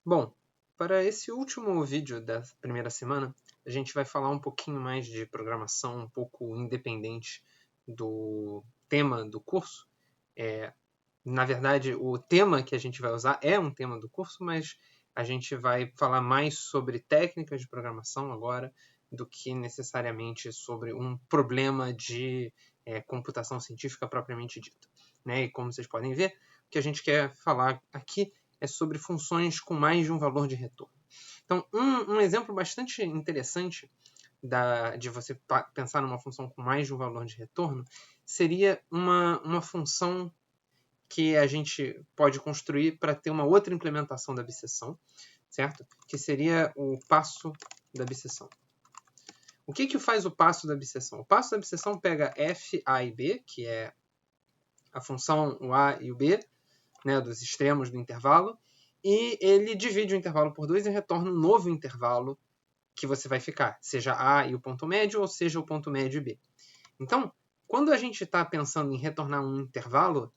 Bom, para esse último vídeo da primeira semana, a gente vai falar um pouquinho mais de programação, um pouco independente do tema do curso. Na verdade, o tema que a gente vai usar é um tema do curso, mas a gente vai falar mais sobre técnicas de programação agora do que necessariamente sobre um problema de computação científica propriamente dita. E como vocês podem ver, o que a gente quer falar aqui é sobre funções com mais de um valor de retorno. Então, um exemplo bastante interessante de você pensar numa função com mais de um valor de retorno seria uma função que a gente pode construir para ter uma outra implementação da abscissão, certo? Que seria o passo da abscissão. O que faz o passo da abscissão? O passo da abscissão pega f, a e b, que é a função o a e o b, dos extremos do intervalo, e ele divide o intervalo por 2 e retorna um novo intervalo que você vai ficar, seja a e o ponto médio, ou seja o ponto médio e b. Então, quando a gente está pensando em retornar um intervalo,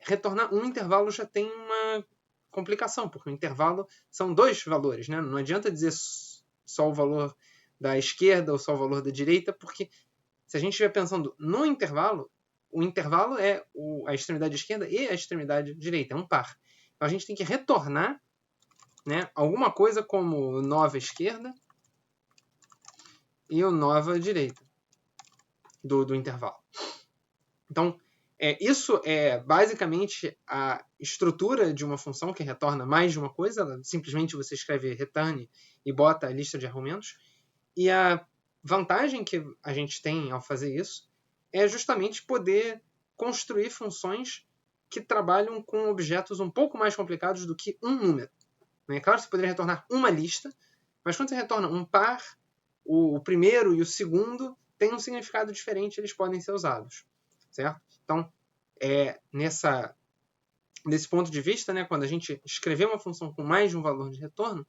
retornar um intervalo já tem uma complicação, porque o intervalo são dois valores, né? Não adianta dizer só o valor da esquerda ou só o valor da direita, porque se a gente estiver pensando no intervalo, o intervalo é a extremidade esquerda e a extremidade direita, é um par. Então a gente tem que retornar, alguma coisa como nova esquerda e o nova direita do intervalo. Então, isso é basicamente a estrutura de uma função que retorna mais de uma coisa. Simplesmente você escreve return e bota a lista de argumentos. E a vantagem que a gente tem ao fazer isso é justamente poder construir funções que trabalham com objetos um pouco mais complicados do que um número. É claro que você poderia retornar uma lista, mas quando você retorna um par, o primeiro e o segundo têm um significado diferente, eles podem ser usados, certo? Então, nesse ponto de vista, quando a gente escrever uma função com mais de um valor de retorno,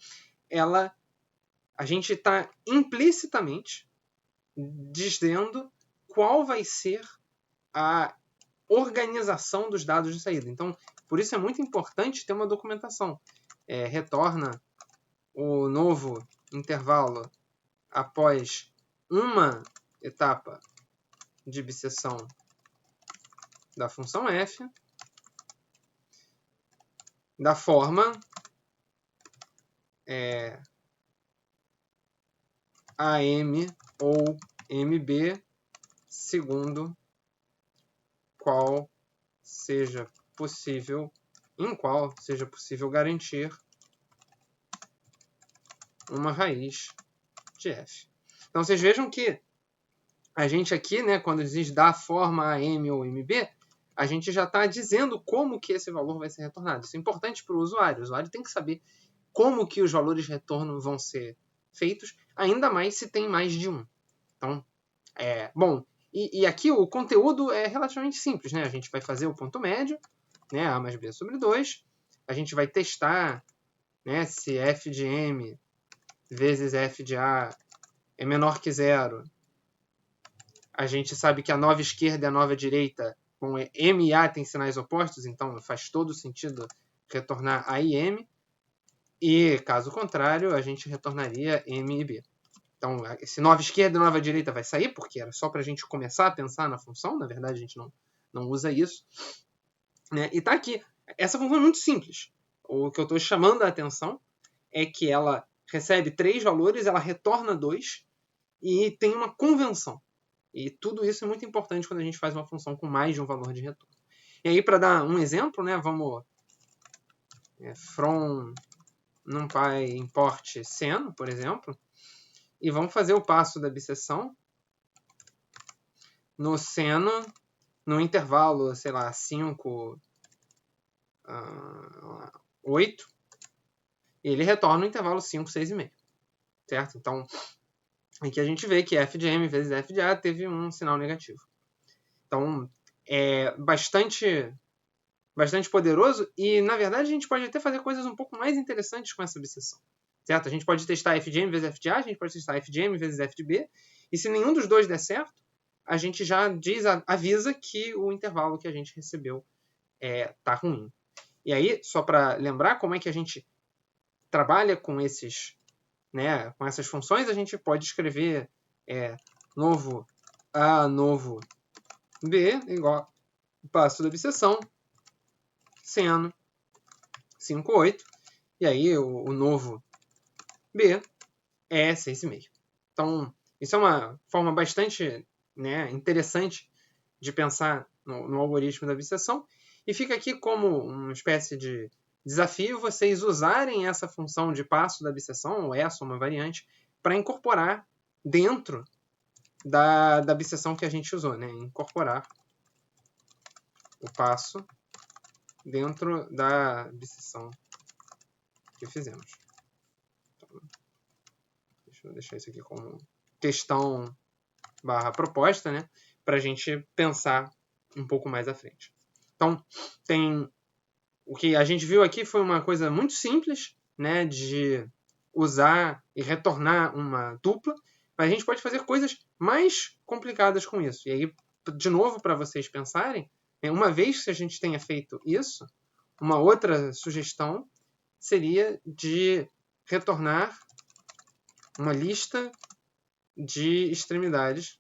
a gente está implicitamente dizendo qual vai ser a organização dos dados de saída. Então, por isso é muito importante ter uma documentação. Retorna o novo intervalo após uma etapa de bisseção da função f, da forma AM ou MB, segundo em qual seja possível garantir uma raiz de f. Então, vocês vejam que a gente aqui, quando diz da forma AM ou MB, a gente já está dizendo como que esse valor vai ser retornado. Isso é importante para o usuário. O usuário tem que saber como que os valores de retorno vão ser feitos, ainda mais se tem mais de um. Então, bom, e aqui o conteúdo é relativamente simples, A gente vai fazer o ponto médio, A mais B sobre 2. A gente vai testar, se f de m vezes f de a é menor que zero. A gente sabe que a nova esquerda e a nova direita, bom, m e a têm sinais opostos, então faz todo sentido retornar a e m. E, caso contrário, a gente retornaria m e b. Então, esse nova esquerda e nova direita vai sair, porque era só para a gente começar a pensar na função. Na verdade, a gente não usa isso. E está aqui. Essa função é muito simples. O que eu estou chamando a atenção é que ela recebe 3 valores, ela retorna 2 e tem uma convenção. E tudo isso é muito importante quando a gente faz uma função com mais de um valor de retorno. E aí, para dar um exemplo, vamos from numpy import seno, por exemplo, e vamos fazer o passo da bisseção no seno, no intervalo, sei lá, 5, 8, e ele retorna no intervalo 5, 6,5. Certo? Então, aqui a gente vê que f de m vezes f de a teve um sinal negativo. Então, é bastante poderoso e, na verdade, a gente pode até fazer coisas um pouco mais interessantes com essa abscissão. Certo? A gente pode testar f de m vezes f de a, a gente pode testar f de m vezes f de b, e se nenhum dos dois der certo, a gente já avisa que o intervalo que a gente recebeu está ruim. E aí, só para lembrar como é que a gente trabalha com esses, né, com essas funções, a gente pode escrever novo A novo B igual passo da obsessão seno 5,8. E aí o novo B é 6,5. Então, isso é uma forma bastante, né, interessante de pensar no algoritmo da obsessão. E fica aqui como uma espécie de desafio vocês usarem essa função de passo da obsessão, ou essa, uma variante, para incorporar dentro da obsessão que a gente usou, né? Incorporar o passo dentro da obsessão que fizemos. Então, deixa eu deixar isso aqui como questão / proposta, né? Para a gente pensar um pouco mais à frente. Então, o que a gente viu aqui foi uma coisa muito simples, né, de usar e retornar uma dupla, mas a gente pode fazer coisas mais complicadas com isso. E aí, de novo, para vocês pensarem, uma vez que a gente tenha feito isso, uma outra sugestão seria de retornar uma lista de extremidades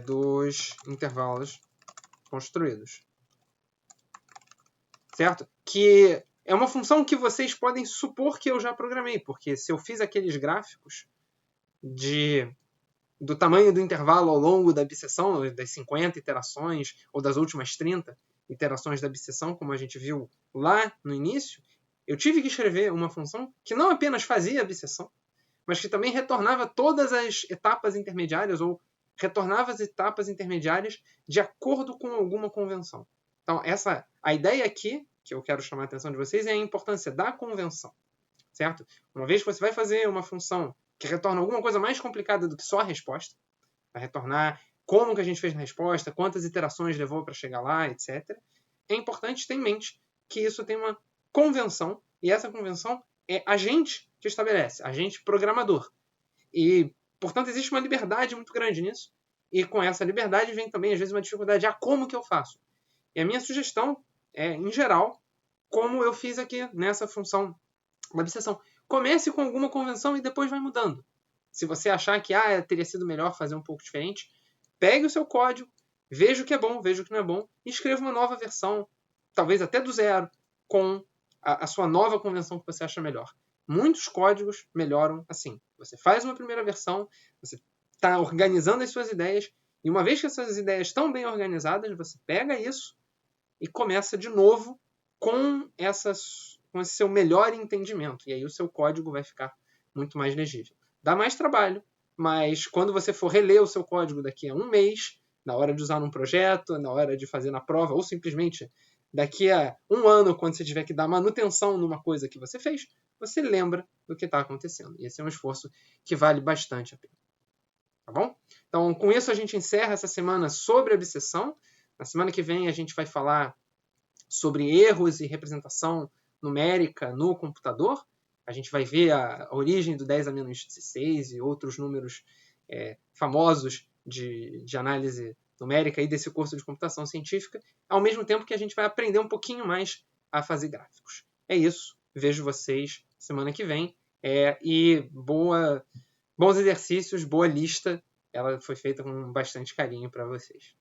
dos intervalos construídos. Certo? Que é uma função que vocês podem supor que eu já programei, porque se eu fiz aqueles gráficos do tamanho do intervalo ao longo da obsessão, das 50 iterações, ou das últimas 30 iterações da obsessão, como a gente viu lá no início, eu tive que escrever uma função que não apenas fazia a obsessão, mas que também retornava todas as etapas intermediárias, ou retornava as etapas intermediárias de acordo com alguma convenção. Então, a ideia aqui, que eu quero chamar a atenção de vocês, é a importância da convenção. Certo? Uma vez que você vai fazer uma função que retorna alguma coisa mais complicada do que só a resposta, vai retornar como que a gente fez na resposta, quantas iterações levou para chegar lá, etc. É importante ter em mente que isso tem uma convenção, e essa convenção é a gente que estabelece, a gente programador. E, portanto, existe uma liberdade muito grande nisso, e com essa liberdade vem também, às vezes, uma dificuldade. Como que eu faço? E a minha sugestão é, em geral, como eu fiz aqui nessa função da obsessão. Comece com alguma convenção e depois vai mudando. Se você achar que teria sido melhor fazer um pouco diferente, pegue o seu código, veja o que é bom, veja o que não é bom, e escreva uma nova versão, talvez até do zero, com a sua nova convenção que você acha melhor. Muitos códigos melhoram assim. Você faz uma primeira versão, você está organizando as suas ideias, e uma vez que essas ideias estão bem organizadas, você pega isso e começa de novo com esse seu melhor entendimento. E aí o seu código vai ficar muito mais legível. Dá mais trabalho, mas quando você for reler o seu código daqui a um mês, na hora de usar num projeto, na hora de fazer na prova, ou simplesmente daqui a um ano, quando você tiver que dar manutenção numa coisa que você fez, você lembra do que está acontecendo. E esse é um esforço que vale bastante a pena. Tá bom? Então, com isso, a gente encerra essa semana sobre obsessão. Na semana que vem, a gente vai falar sobre erros e representação numérica no computador. A gente vai ver a origem do 10 a menos 16 e outros números famosos de análise numérica e desse curso de computação científica, ao mesmo tempo que a gente vai aprender um pouquinho mais a fazer gráficos. É isso. Vejo vocês semana que vem. E bons exercícios, boa lista. Ela foi feita com bastante carinho para vocês.